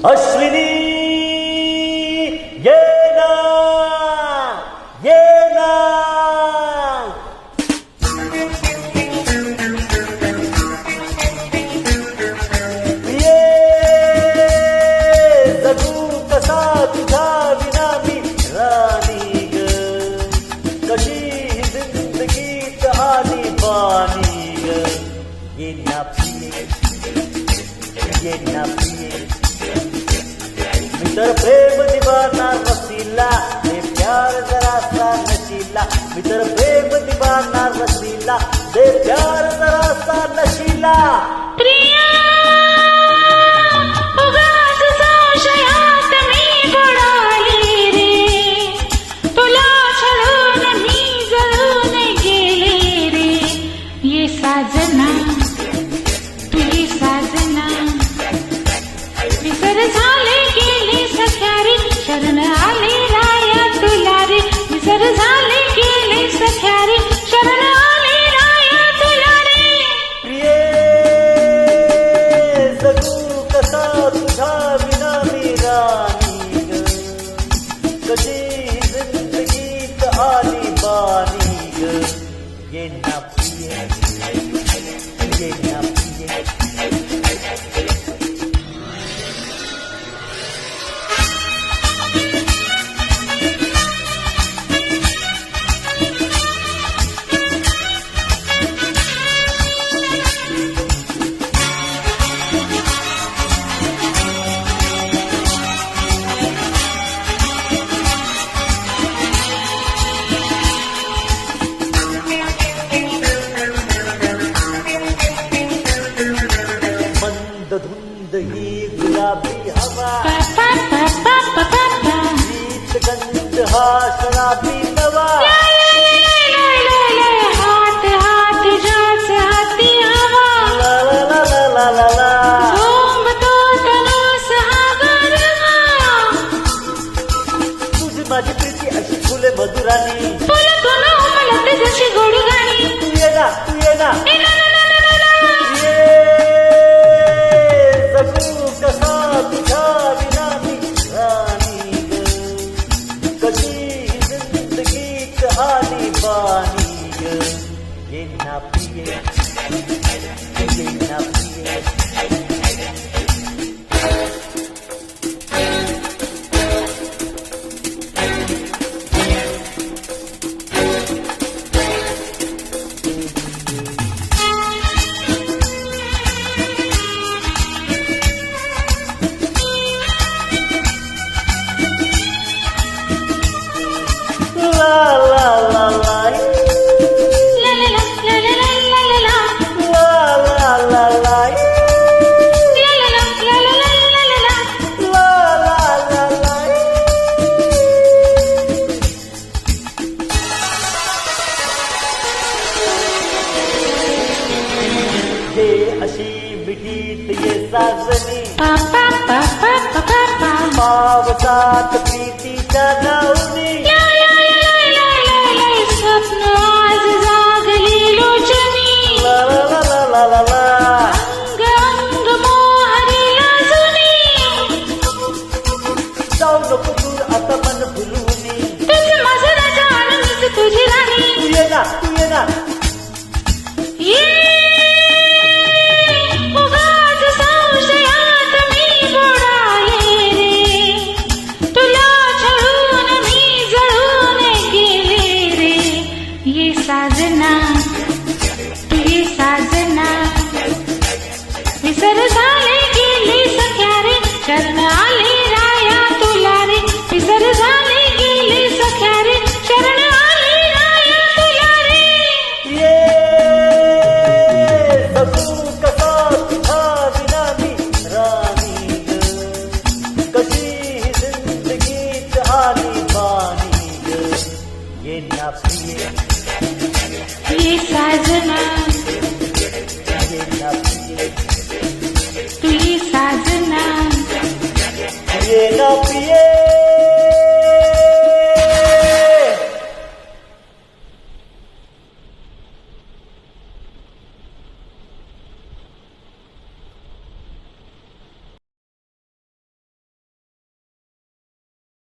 अश्विनी ये ना ये ना ये जगू कसा तुझा विना मी राणी ग कशी ही जिंदगीत आली बानी ग ये ना पिये ये ना पिये मित्र प्रेम निभाना रसीला दे प्यार जरा सा नशीला मित्र प्रेम निभाना रसीला दे प्यार जरा सा नशीला प्रिया उगाच संशयात मी बुडाली रे तुला छळून मी जळून गेले रे ये साजना तुझी साजना विसर झाले गेले सख्या रे शरण आले राया तुला रे विसर झाले गेले सख्या रे शरण आले राया तुला रे प्रिये जगू कसा तुझा विना मी राणी ग कशी जिंदगीत आली बानी ग ये ना प्रिये ये ना प्रिये धुंद ही गुलाबी हवा गीत गंध हा शराबी नवा हात हात जाच हाती हवा ला ला ला ला ला ला ला झोंबतो तनूस हा गरवा तुझी माझी प्रीती अशी फुले मधुराणी फुलतो ना उमलत जशी गोड गाणी तू ये ना ए ना ना ना ना ना जगू कसा तुझा विना मी राणी ग कशी जिंदगीत आली बानी ग ये ना पिये ये ना पिये अशी मिठीत ये साजनी पावसात प्रीतीच्या नावनी स्वप्न आज जागली लोचनी ला ला ला ला ला ला